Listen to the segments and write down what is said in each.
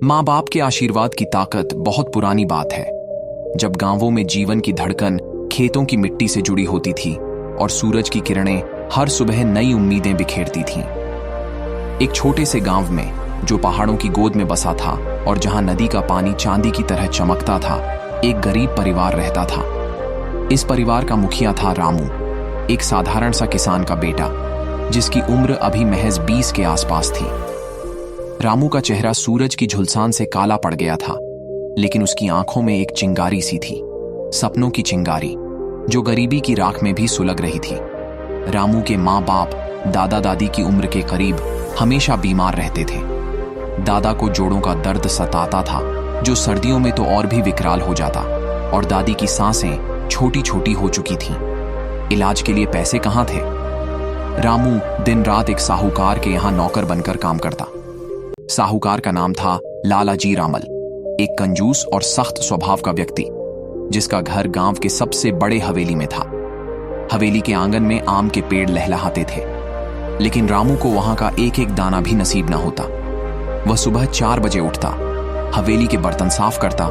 माँ बाप के आशीर्वाद की ताकत बहुत पुरानी बात है। जब गांवों में जीवन की धड़कन खेतों की मिट्टी से जुड़ी होती थी और सूरज की किरणें हर सुबह नई उम्मीदें बिखेरती थीं। एक छोटे से गांव में जो पहाड़ों की गोद में बसा था और जहां नदी का पानी चांदी की तरह चमकता था, एक गरीब परिवार रहता था। इस परिवार का मुखिया था रामू, एक साधारण सा किसान का बेटा जिसकी उम्र अभी महज 20 के आसपास थी। रामू का चेहरा सूरज की झुलसान से काला पड़ गया था, लेकिन उसकी आंखों में एक चिंगारी सी थी, सपनों की चिंगारी जो गरीबी की राख में भी सुलग रही थी। रामू के माँ बाप दादा दादी की उम्र के करीब हमेशा बीमार रहते थे। दादा को जोड़ों का दर्द सताता था जो सर्दियों में तो और भी विकराल हो जाता, और दादी की सांसें छोटी छोटी हो चुकी थीं। इलाज के लिए पैसे कहाँ थे? रामू दिन रात एक साहूकार के यहां नौकर बनकर काम करता। साहूकार का नाम था लालाजी रामल, एक कंजूस और सख्त स्वभाव का व्यक्ति जिसका घर गांव के सबसे बड़े हवेली में था। हवेली के आंगन में आम के पेड़ लहलहाते थे, लेकिन रामू को वहां का एक एक दाना भी नसीब न होता। वह सुबह 4 बजे उठता, हवेली के बर्तन साफ करता,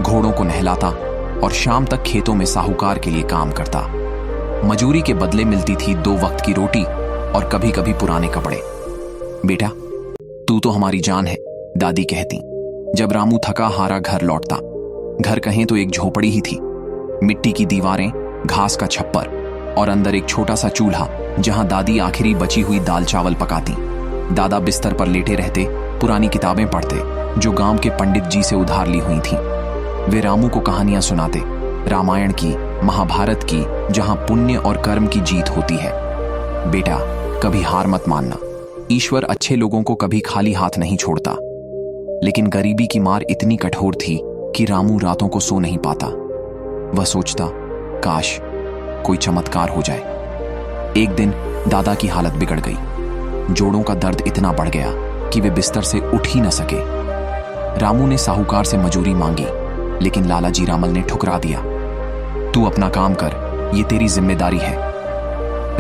घोड़ों को नहलाता और शाम तक खेतों में साहूकार के लिए काम करता। मजूरी के बदले मिलती थी 2 वक्त की रोटी और कभी कभी पुराने कपड़े। बेटा, तू तो हमारी जान है, दादी कहती जब रामू थका हारा घर लौटता। घर कहें तो एक झोपड़ी ही थी, मिट्टी की दीवारें, घास का छप्पर और अंदर एक छोटा सा चूल्हा जहां दादी आखिरी बची हुई दाल चावल पकाती। दादा बिस्तर पर लेटे रहते, पुरानी किताबें पढ़ते जो गांव के पंडित जी से उधार ली हुई थीं। वे रामू को कहानियां सुनाते, रामायण की, महाभारत की, जहां पुण्य और कर्म की जीत होती है। बेटा, कभी हार मत मानना, ईश्वर अच्छे लोगों को कभी खाली हाथ नहीं छोड़ता। लेकिन गरीबी की मार इतनी कठोर थी कि रामू रातों को सो नहीं पाता। वह सोचता, काश कोई चमत्कार हो जाए। एक दिन दादा की हालत बिगड़ गई। जोड़ों का दर्द इतना बढ़ गया कि वे बिस्तर से उठ ही न सके। रामू ने साहूकार से मजूरी मांगी, लेकिन लालाजी रामल ने ठुकरा दिया। तू अपना काम कर, ये तेरी जिम्मेदारी है।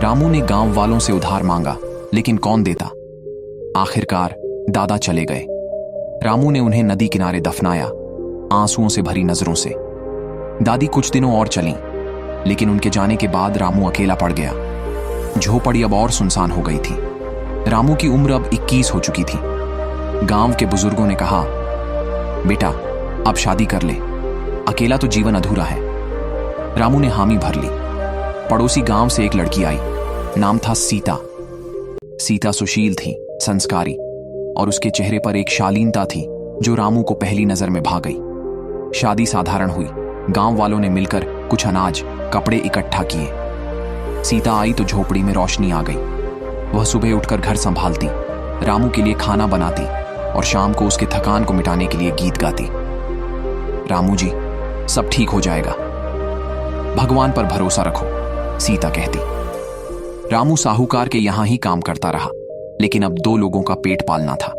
रामू ने गांव वालों से उधार मांगा, लेकिन कौन देता? आखिरकार दादा चले गए। रामू ने उन्हें नदी किनारे दफनाया, आंसुओं से भरी नजरों से। दादी कुछ दिनों और चलीं, लेकिन उनके जाने के बाद रामू अकेला पड़ गया। झोपड़ी अब और सुनसान हो गई थी। रामू की उम्र अब 21 हो चुकी थी। गांव के बुजुर्गों ने कहा, बेटा अब शादी कर ले, अकेला तो जीवन अधूरा है। रामू ने हामी भर ली। पड़ोसी गांव से एक लड़की आई, नाम था सीता। सीता सुशील थी, संस्कारी, और उसके चेहरे पर एक शालीनता थी जो रामू को पहली नजर में भा गई। शादी साधारण हुई। गांव वालों ने मिलकर कुछ अनाज, कपड़े इकट्ठा किए। सीता आई तो झोपड़ी में रोशनी आ गई। वह सुबह उठकर घर संभालती, रामू के लिए खाना बनाती और शाम को उसके थकान को मिटाने के लिए गीत गाती। रामू जी, सब ठीक हो जाएगा, भगवान पर भरोसा रखो, सीता कहती। रामू साहूकार के यहां ही काम करता रहा, लेकिन अब 2 लोगों का पेट पालना था।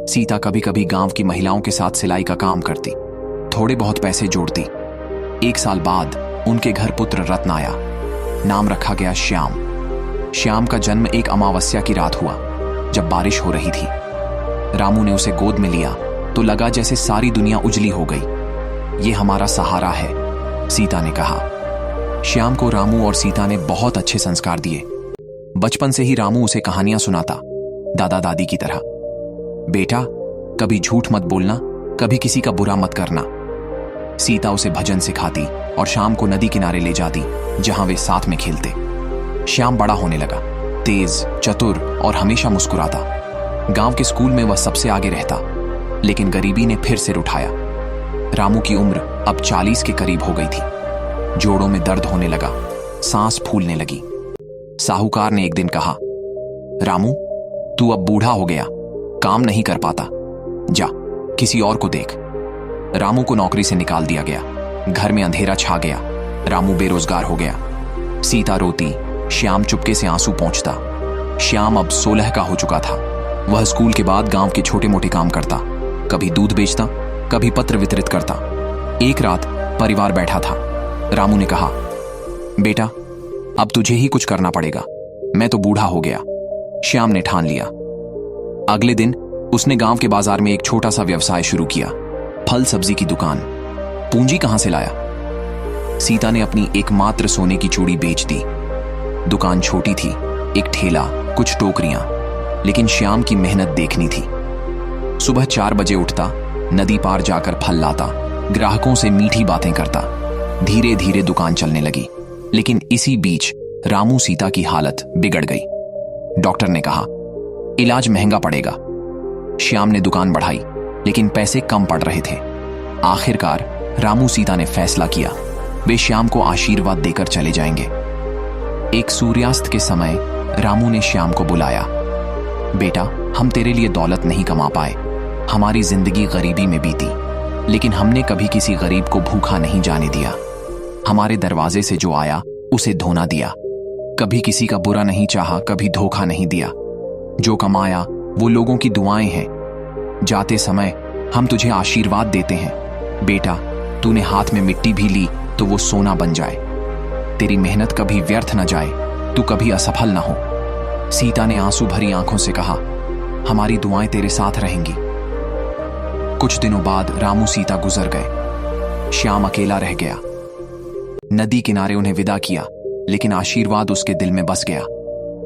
सीता कभी कभी गांव की महिलाओं के साथ सिलाई का काम करती, थोड़े बहुत पैसे जोड़ती। 1 साल बाद उनके घर पुत्र रत्न आया। नाम रखा गया श्याम। श्याम का जन्म एक अमावस्या की रात हुआ, जब बारिश हो रही थी। रामू ने उसे गोद में लिया तो लगा जैसे सारी दुनिया उजली हो गई। ये हमारा सहारा है, सीता ने कहा। श्याम को रामू और सीता ने बहुत अच्छे संस्कार दिए। बचपन से ही रामू उसे कहानियां सुनाता, दादा दादी की तरह। बेटा, कभी झूठ मत बोलना, कभी किसी का बुरा मत करना। सीता उसे भजन सिखाती और शाम को नदी किनारे ले जाती, जहां वे साथ में खेलते। श्याम बड़ा होने लगा, तेज, चतुर और हमेशा मुस्कुराता। गांव के स्कूल में वह सबसे आगे रहता, लेकिन गरीबी ने फिर सिर उठाया। रामू की उम्र अब 40 के करीब हो गई थी। जोड़ों में दर्द होने लगा, सांस फूलने लगी। साहूकार ने एक दिन कहा, रामू, तू अब बूढ़ा हो गया, काम नहीं कर पाता, जा किसी और को देख। रामू को नौकरी से निकाल दिया गया। घर में अंधेरा छा गया। रामू बेरोजगार हो गया। सीता रोती, श्याम चुपके से आंसू पोंछता। श्याम अब 16 का हो चुका था। वह स्कूल के बाद गांव के छोटे मोटे काम करता, कभी दूध बेचता, कभी पत्र वितरित करता। एक रात परिवार बैठा था। रामू ने कहा, बेटा, अब तुझे ही कुछ करना पड़ेगा, मैं तो बूढ़ा हो गया। श्याम ने ठान लिया। अगले दिन रामू ने उसने गांव के बाजार में एक छोटा सा व्यवसाय शुरू किया, फल सब्जी की दुकान। पूंजी कहां से लाया? सीता ने अपनी एकमात्र सोने की चूड़ी बेच दी। दुकान छोटी थी, एक ठेला, कुछ टोकरियां, लेकिन श्याम की मेहनत देखनी थी। सुबह 4 बजे उठता, नदी पार जाकर फल लाता, ग्राहकों से मीठी बातें करता। धीरे धीरे दुकान चलने लगी, लेकिन इसी बीच रामू सीता की हालत बिगड़ गई। डॉक्टर ने कहा इलाज महंगा पड़ेगा। श्याम ने दुकान बढ़ाई, लेकिन पैसे कम पड़ रहे थे। आखिरकार रामू सीता ने फैसला किया, वे श्याम को आशीर्वाद देकर चले जाएंगे। एक सूर्यास्त के समय रामू ने श्याम को बुलाया। बेटा, हम तेरे लिए दौलत नहीं कमा पाए, हमारी जिंदगी गरीबी में बीती, लेकिन हमने कभी किसी गरीब को भूखा नहीं जाने दिया। हमारे दरवाजे से जो आया उसे धोना दिया, कभी किसी का बुरा नहीं चाहा, कभी धोखा नहीं दिया। जो कमाया वो लोगों की दुआएं हैं। जाते समय हम तुझे आशीर्वाद देते हैं। बेटा, तूने हाथ में मिट्टी भी ली तो वो सोना बन जाए। तेरी मेहनत कभी व्यर्थ न जाए, तू कभी असफल न हो। सीता ने आंसू भरी आंखों से कहा, हमारी दुआएं तेरे साथ रहेंगी। कुछ दिनों बाद रामू सीता गुजर गए। श्याम अकेला रह गया। नदी किनारे उन्हें विदा किया, लेकिन आशीर्वाद उसके दिल में बस गया।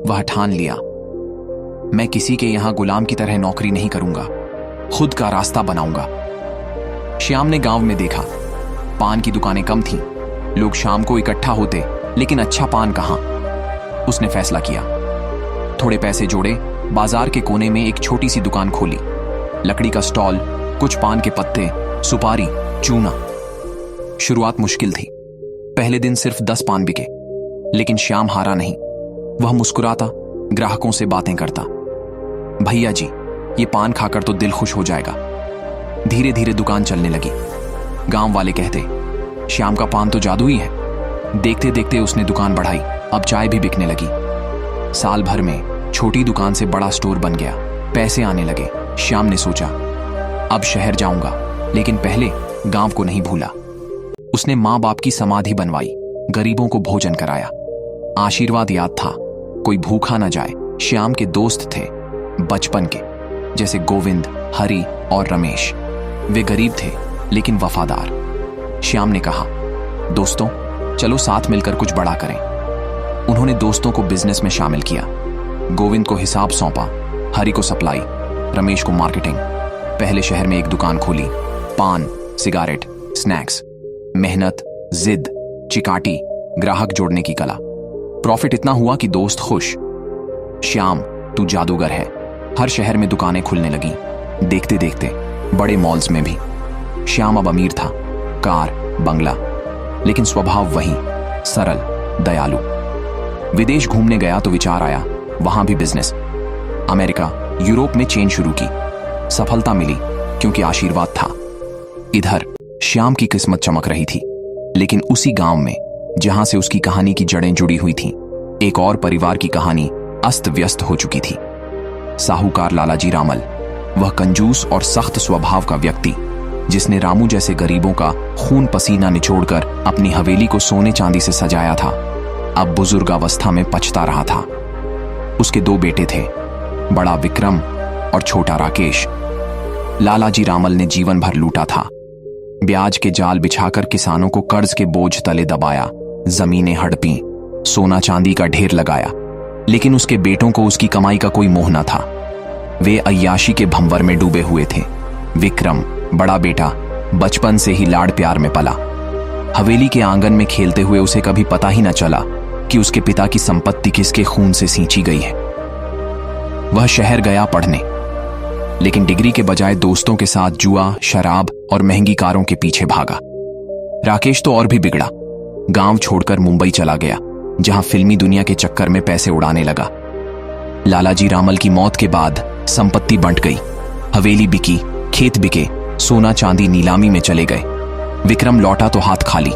वह ठान लिया, मैं किसी के यहां गुलाम की तरह नौकरी नहीं करूंगा, खुद का रास्ता बनाऊंगा। श्याम ने गांव में देखा, पान की दुकानें कम थीं, लोग शाम को इकट्ठा होते, लेकिन अच्छा पान कहां। उसने फैसला किया। थोड़े पैसे जोड़े, बाजार के कोने में एक छोटी सी दुकान खोली। लकड़ी का स्टॉल, कुछ पान के पत्ते, सुपारी, चूना। शुरुआत मुश्किल थी। पहले दिन सिर्फ 10 पान बिके, लेकिन श्याम हारा नहीं। वह मुस्कुराता, ग्राहकों से बातें करता। भैया जी, ये पान खाकर तो दिल खुश हो जाएगा। धीरे धीरे दुकान चलने लगी। गांव वाले कहते, श्याम का पान तो जादुई है। देखते देखते उसने दुकान बढ़ाई, अब चाय भी बिकने लगी। साल भर में छोटी दुकान से बड़ा स्टोर बन गया, पैसे आने लगे। श्याम ने सोचा, अब शहर जाऊंगा, लेकिन पहले गांव को नहीं भूला। उसने मां बाप की समाधि बनवाई, गरीबों को भोजन कराया। आशीर्वाद याद था, कोई भूखा न जाए। श्याम के दोस्त थे बचपन के, जैसे गोविंद, हरि और रमेश। वे गरीब थे लेकिन वफादार। श्याम ने कहा, दोस्तों चलो साथ मिलकर कुछ बड़ा करें। उन्होंने दोस्तों को बिजनेस में शामिल किया। गोविंद को हिसाब सौंपा, हरि को सप्लाई, रमेश को मार्केटिंग। पहले शहर में एक दुकान खोली, पान, सिगारेट, स्नैक्स। मेहनत, जिद, चिकाटी, ग्राहक जोड़ने की कला। प्रॉफिट इतना हुआ कि दोस्त खुश। श्याम, तू जादूगर है। हर शहर में दुकानें खुलने लगी। देखते देखते बड़े मॉल्स में भी। श्याम अब अमीर था, कार, बंगला, लेकिन स्वभाव वही, सरल, दयालु। विदेश घूमने गया तो विचार आया, वहां भी बिजनेस। अमेरिका, यूरोप में चेन शुरू की। सफलता मिली क्योंकि आशीर्वाद था। इधर श्याम की किस्मत चमक रही थी, लेकिन उसी गांव में जहां से उसकी कहानी की जड़ें जुड़ी हुई थीं, एक और परिवार की कहानी अस्त व्यस्त हो चुकी थी। साहूकार लालाजी रामल, वह कंजूस और सख्त स्वभाव का व्यक्ति, जिसने रामू जैसे गरीबों का खून पसीना निचोड़कर अपनी हवेली को सोने चांदी से सजाया था, अब बुजुर्ग अवस्था में पछता रहा था। उसके 2 बेटे थे, बड़ा विक्रम और छोटा राकेश। लालाजी रामल ने जीवन भर लूटा था। ब्याज के जाल बिछाकर किसानों को कर्ज के बोझ तले दबाया, जमीनें हड़पी, सोना चांदी का ढेर लगाया, लेकिन उसके बेटों को उसकी कमाई का कोई मोह न था। वे अय्याशी के भंवर में डूबे हुए थे। विक्रम, बड़ा बेटा, बचपन से ही लाड़ प्यार में पला। हवेली के आंगन में खेलते हुए उसे कभी पता ही न चला कि उसके पिता की संपत्ति किसके खून से सींची गई है। वह शहर गया पढ़ने, लेकिन डिग्री के बजाय दोस्तों के साथ जुआ, शराब और महंगी कारों के पीछे भागा। राकेश तो और भी बिगड़ा, गांव छोड़कर मुंबई चला गया, जहां फिल्मी दुनिया के चक्कर में पैसे उड़ाने लगा। लालाजी रामल की मौत के बाद संपत्ति बंट गई, हवेली बिकी, खेत बिके, सोना चांदी नीलामी में चले गए। विक्रम लौटा तो हाथ खाली।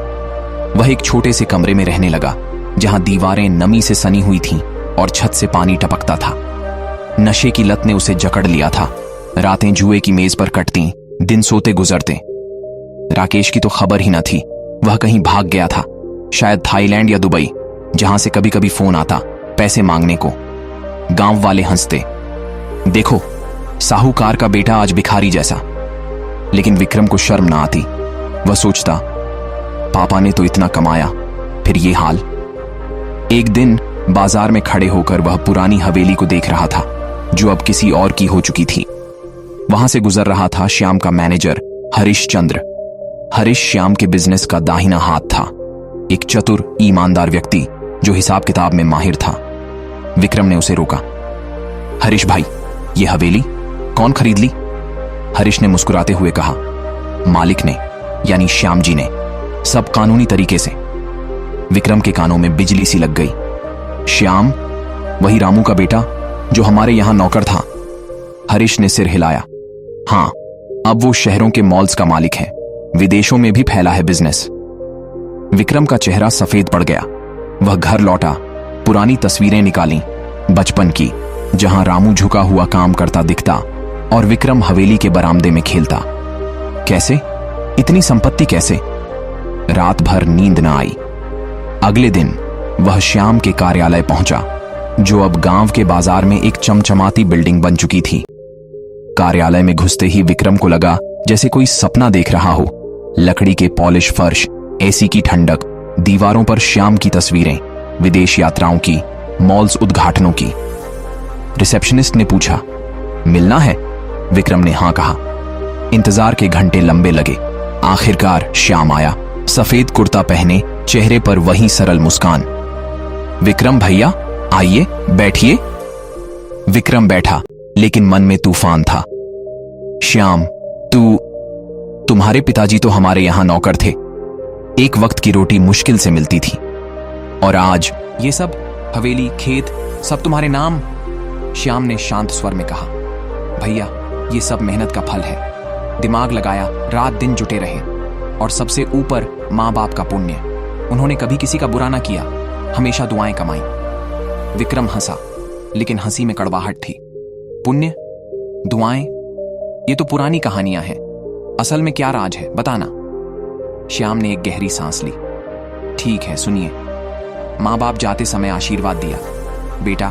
वह एक छोटे से कमरे में रहने लगा, जहां दीवारें नमी से सनी हुई थीं और छत से पानी टपकता था। नशे की लत ने उसे जकड़ लिया था। रातें जुए की मेज पर कटती, दिन सोते गुजरते। राकेश की तो खबर ही न थी, वह कहीं भाग गया था, शायद थाईलैंड या दुबई, जहां से कभी कभी फोन आता पैसे मांगने को। गांव वाले हंसते, देखो साहूकार का बेटा आज भिखारी जैसा। लेकिन विक्रम को शर्म ना आती। वह सोचता, पापा ने तो इतना कमाया, फिर ये हाल। एक दिन बाजार में खड़े होकर वह पुरानी हवेली को देख रहा था, जो अब किसी और की हो चुकी थी। वहां से गुजर रहा था श्याम का मैनेजर हरीश चंद्र। हरीश श्याम के बिजनेस का दाहिना हाथ था, एक चतुर ईमानदार व्यक्ति जो हिसाब किताब में माहिर था। विक्रम ने उसे रोका। हरीश भाई, ये हवेली कौन खरीद ली? हरीश ने मुस्कुराते हुए कहा, मालिक ने, यानी श्याम जी ने, सब कानूनी तरीके से। विक्रम के कानों में बिजली सी लग गई। श्याम, वही रामू का बेटा जो हमारे यहां नौकर था? हरीश ने सिर हिलाया। हां, अब वो शहरों के मॉल्स का मालिक है, विदेशों में भी फैला है बिजनेस। विक्रम का चेहरा सफेद पड़ गया। वह घर लौटा, पुरानी तस्वीरें निकाली, बचपन की, जहां रामू झुका हुआ काम करता दिखता और विक्रम हवेली के बरामदे में खेलता। कैसे? इतनी संपत्ति कैसे? रात भर नींद न आई। अगले दिन वह श्याम के कार्यालय पहुंचा, जो अब गांव के बाजार में एक चमचमाती बिल्डिंग बन चुकी थी। कार्यालय में घुसते ही विक्रम को लगा जैसे कोई सपना देख रहा हो। लकड़ी के पॉलिश फर्श, एसी की ठंडक, दीवारों पर श्याम की तस्वीरें, विदेश यात्राओं की, मॉल्स उद्घाटनों की। रिसेप्शनिस्ट ने पूछा, मिलना है? विक्रम ने हां कहा। इंतजार के घंटे लंबे लगे। आखिरकार श्याम आया, सफेद कुर्ता पहने, चेहरे पर वही सरल मुस्कान। विक्रम भैया, आइए, बैठिए। विक्रम बैठा, लेकिन मन में तूफान था। श्याम, तुम्हारे पिताजी तो हमारे यहां नौकर थे। एक वक्त की रोटी मुश्किल से मिलती थी, और आज ये सब, हवेली, खेत, सब तुम्हारे नाम? श्याम ने शांत स्वर में कहा, भैया, ये सब मेहनत का फल है। दिमाग लगाया, रात दिन जुटे रहे, और सबसे ऊपर माँ बाप का पुण्य। उन्होंने कभी किसी का बुरा ना किया, हमेशा दुआएं कमाई। विक्रम हंसा, लेकिन हंसी में कड़वाहट थी। पुण्य, दुआएं, ये तो पुरानी कहानियां हैं। असल में क्या राज है, बताना। श्याम ने एक गहरी सांस ली। ठीक है, सुनिए। माँ बाप जाते समय आशीर्वाद दिया, बेटा,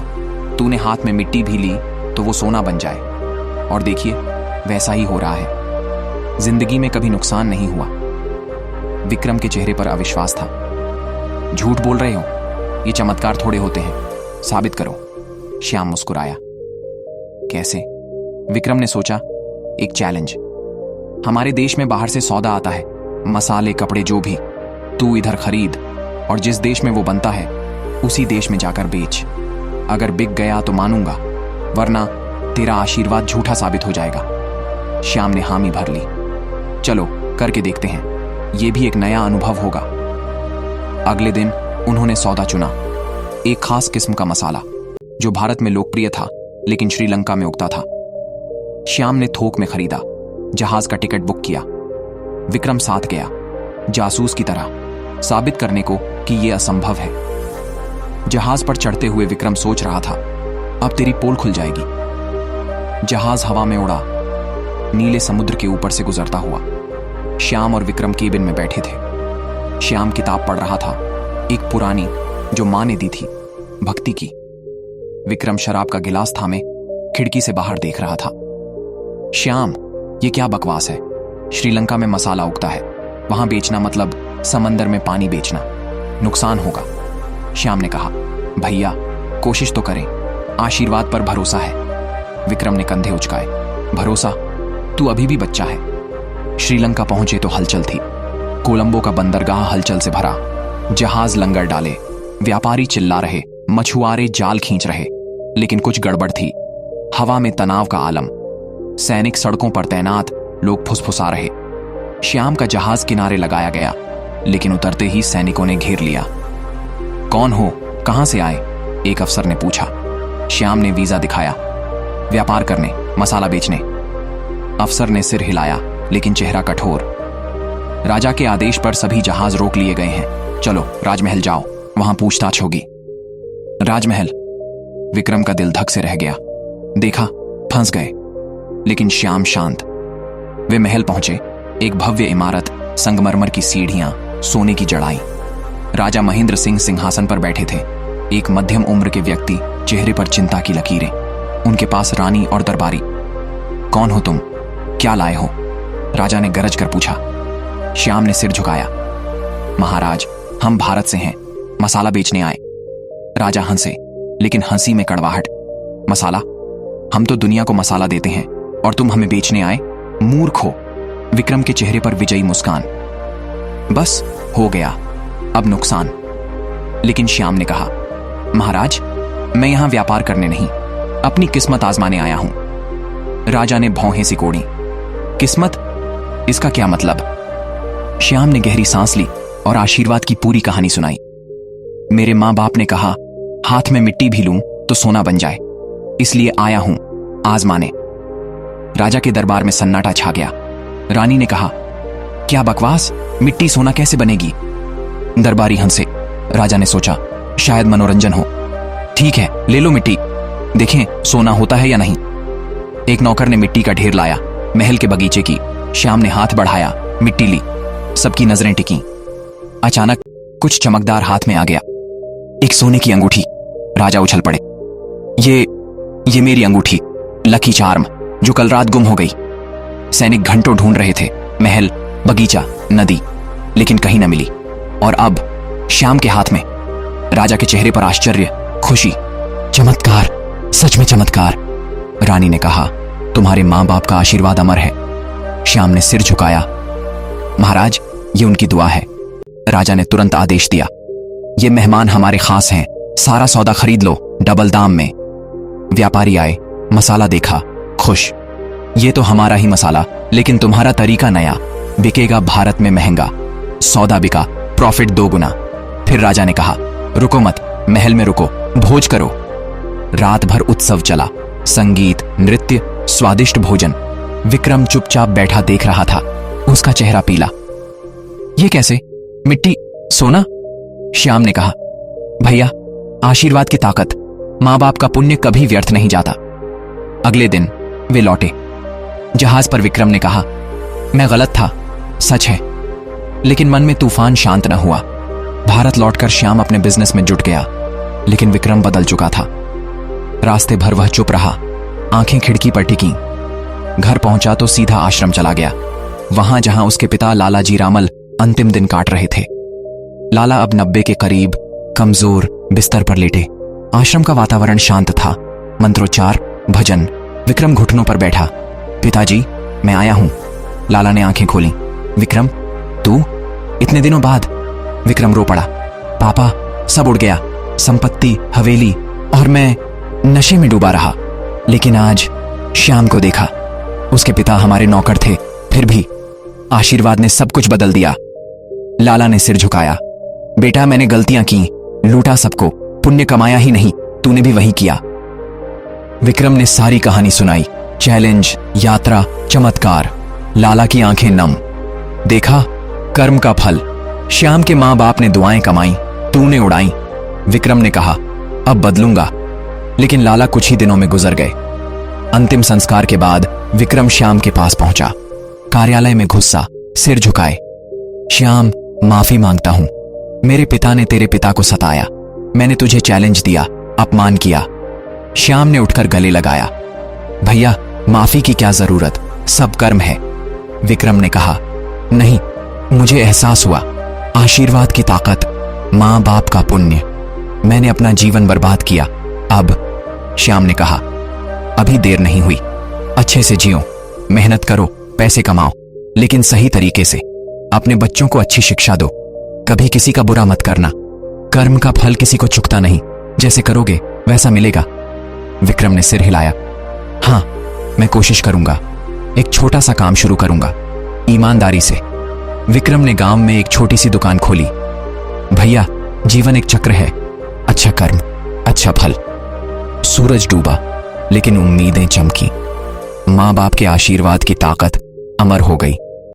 तूने हाथ में मिट्टी भी ली तो वो सोना बन जाए। और देखिए, वैसा ही हो रहा है। जिंदगी में कभी नुकसान नहीं हुआ। विक्रम के चेहरे पर अविश्वास था। झूठ बोल रहे हो, ये चमत्कार थोड़े होते हैं, साबित करो। श्याम मुस्कुराया। कैसे? विक्रम ने सोचा, एक चैलेंज। हमारे देश में बाहर से सौदा आता है, मसाले, कपड़े, जो भी। तू इधर खरीद, और जिस देश में वो बनता है उसी देश में जाकर बेच। अगर बिक गया तो मानूंगा, वरना तेरा आशीर्वाद झूठा साबित हो जाएगा। श्याम ने हामी भर ली। चलो करके देखते हैं, यह भी एक नया अनुभव होगा। अगले दिन उन्होंने सौदा चुना, एक खास किस्म का मसाला जो भारत में लोकप्रिय था लेकिन श्रीलंका में उगता था। श्याम ने थोक में खरीदा, जहाज का टिकट बुक किया। विक्रम साथ गया, जासूस की तरह, साबित करने को कि यह असंभव है। जहाज पर चढ़ते हुए विक्रम सोच रहा था, अब तेरी पोल खुल जाएगी। जहाज हवा में उड़ा, नीले समुद्र के ऊपर से गुजरता हुआ। श्याम और विक्रम केबिन में बैठे थे। श्याम किताब पढ़ रहा था, एक पुरानी, जो मां ने दी थी, भक्ति की। विक्रम शराब का गिलास थामे खिड़की से बाहर देख रहा था। श्याम, ये क्या बकवास है? श्रीलंका में मसाला उगता है, वहां बेचना मतलब समंदर में पानी बेचना, नुकसान होगा। श्याम ने कहा, भैया, कोशिश तो करें, आशीर्वाद पर भरोसा है। विक्रम ने कंधे उचकाए। भरोसा? तू अभी भी बच्चा है। श्रीलंका पहुंचे तो हलचल थी। कोलंबो का बंदरगाह हलचल से भरा। जहाज लंगर डाले, व्यापारी चिल्ला रहे, मछुआरे जाल खींच रहे। लेकिन कुछ गड़बड़ थी। हवा में तनाव का आलम। सैनिक सड़कों पर तैनात, लोग फुसफुसा रहे। श्याम का जहाज किनारे लगाया गया, लेकिन उतरते ही सैनिकों ने घेर लिया। कौन हो, कहां से आए? एक अफसर ने पूछा। श्याम ने वीजा दिखाया। व्यापार करने, मसाला बेचने। अफसर ने सिर हिलाया, लेकिन चेहरा कठोर। राजा के आदेश पर सभी जहाज रोक लिए गए हैं। चलो राजमहल जाओ, वहां पूछताछ होगी। राजमहल? विक्रम का दिल धक से रह गया। देखा, फंस गए। लेकिन श्याम शांत। वे महल पहुंचे। एक भव्य इमारत, संगमरमर की सीढ़ियां, सोने की जड़ाई। राजा महेंद्र सिंह सिंहासन पर बैठे थे। एक मध्यम उम्र के व्यक्ति, चेहरे पर चिंता की लकीरें। उनके पास रानी और दरबारी। कौन हो तुम? क्या लाए हो? राजा ने गरज कर पूछा। श्याम ने सिर झुकाया। महाराज, हम भारत से हैं, मसाला बेचने आए। राजा हंसे, लेकिन हंसी में कड़वाहट। मसाला? हम तो दुनिया को मसाला देते हैं और तुम हमें बेचने आए? मूर्ख हो। विक्रम के चेहरे पर विजयी मुस्कान। बस हो गया, अब नुकसान। लेकिन श्याम ने कहा, महाराज, मैं यहां व्यापार करने नहीं, अपनी किस्मत आजमाने आया हूं। राजा ने भौहें सिकोड़ी। किस्मत? इसका क्या मतलब? श्याम ने गहरी सांस ली और आशीर्वाद की पूरी कहानी सुनाई। मेरे मां बाप ने कहा, हाथ में मिट्टी भी लूं तो सोना बन जाए, इसलिए आया हूं आजमाने। राजा के दरबार में सन्नाटा छा गया। रानी ने कहा, क्या बकवास, मिट्टी सोना कैसे बनेगी? दरबारी हंसे। राजा ने सोचा, शायद मनोरंजन हो। ठीक है, ले लो मिट्टी, देखें सोना होता है या नहीं। एक नौकर ने मिट्टी का ढेर लाया, महल के बगीचे की। श्याम ने हाथ बढ़ाया, मिट्टी ली। सबकी नजरें टिकी। अचानक कुछ चमकदार हाथ में आ गया, एक सोने की अंगूठी। राजा उछल पड़े। ये मेरी अंगूठी, लकी चार्म, जो कल रात गुम हो गई। सैनिक घंटों ढूंढ रहे थे, महल, बगीचा, नदी, लेकिन कहीं न मिली। और अब श्याम के हाथ में। राजा के चेहरे पर आश्चर्य, खुशी। चमत्कार, सच में चमत्कार। रानी ने कहा, तुम्हारे मां बाप का आशीर्वाद अमर है। श्याम ने सिर झुकाया। महाराज, ये उनकी दुआ है। राजा ने तुरंत आदेश दिया, ये मेहमान हमारे खास हैं, सारा सौदा खरीद लो, डबल दाम में। व्यापारी आए, मसाला देखा, खुश। ये तो हमारा ही मसाला, लेकिन तुम्हारा तरीका नया, बिकेगा भारत में महंगा। सौदा बिका, प्रॉफिट 2 गुना। फिर राजा ने कहा, रुको मत, महल में रुको, भोज करो। रात भर उत्सव चला, संगीत, नृत्य, स्वादिष्ट भोजन। विक्रम चुपचाप बैठा देख रहा था, उसका चेहरा पीला। ये कैसे? मिट्टी, सोना? श्याम ने कहा, भैया, आशीर्वाद की ताकत, मां बाप का पुण्य कभी व्यर्थ नहीं जाता। अगले दिन वे लौटे। जहाज पर विक्रम ने कहा, मैं गलत था, सच है, लेकिन मन में तूफान शांत न हुआ। भारत लौटकर श्याम अपने बिजनेस में जुट गया, लेकिन विक्रम बदल चुका था। रास्ते भर वह चुप रहा, आंखें खिड़की पर टिकी। घर पहुंचा तो सीधा आश्रम चला गया, वहां जहां उसके पिता लाला जी रामल अंतिम दिन काट रहे थे। लाला अब 90 के करीब, कमजोर, बिस्तर पर लेटे। आश्रम का वातावरण शांत था, मंत्रोच्चार, भजन। विक्रम घुटनों पर बैठा। पिताजी, मैं आया हूं। लाला ने आंखें खोली। विक्रम, तू? इतने दिनों बाद? विक्रम रो पड़ा। पापा, सब उड़ गया, संपत्ति, हवेली, और मैं नशे में डूबा रहा। लेकिन आज श्याम को देखा। उसके पिता हमारे नौकर थे, फिर भी आशीर्वाद ने सब कुछ बदल दिया। लाला ने सिर झुकाया। बेटा, मैंने गलतियां की, लूटा सबको, पुण्य कमाया ही नहीं, तूने भी वही किया। विक्रम ने सारी कहानी सुनाई, चैलेंज, यात्रा, चमत्कार। लाला की आंखें नम। देखा, कर्म का फल। श्याम के मां बाप ने दुआएं कमाई, तूने उड़ाई। विक्रम ने कहा, अब बदलूंगा। लेकिन लाला कुछ ही दिनों में गुजर गए। अंतिम संस्कार के बाद विक्रम श्याम के पास पहुंचा। कार्यालय में घुसा, सिर झुकाए। श्याम, माफी मांगता हूं, मेरे पिता ने तेरे पिता को सताया, मैंने तुझे चैलेंज दिया, अपमान किया। श्याम ने उठकर गले लगाया। भैया, माफी की क्या जरूरत, सब कर्म है। विक्रम ने कहा, नहीं, मुझे एहसास हुआ, आशीर्वाद की ताकत, मां बाप का पुण्य। मैंने अपना जीवन बर्बाद किया, अब। श्याम ने कहा, अभी देर नहीं हुई, अच्छे से जियो, मेहनत करो, पैसे कमाओ, लेकिन सही तरीके से। अपने बच्चों को अच्छी शिक्षा दो, कभी किसी का बुरा मत करना। कर्म का फल किसी को चुकता नहीं, जैसे करोगे वैसा मिलेगा। विक्रम ने सिर हिलाया। हां, मैं कोशिश करूंगा, एक छोटा सा काम शुरू करूंगा, ईमानदारी से। विक्रम ने गांव में एक छोटी सी दुकान खोली। भैया, जीवन एक चक्र है, अच्छा कर्म, अच्छा फल। सूरज डूबा, लेकिन उम्मीदें चमकी। मां बाप के आशीर्वाद की ताकत अमर हो गई।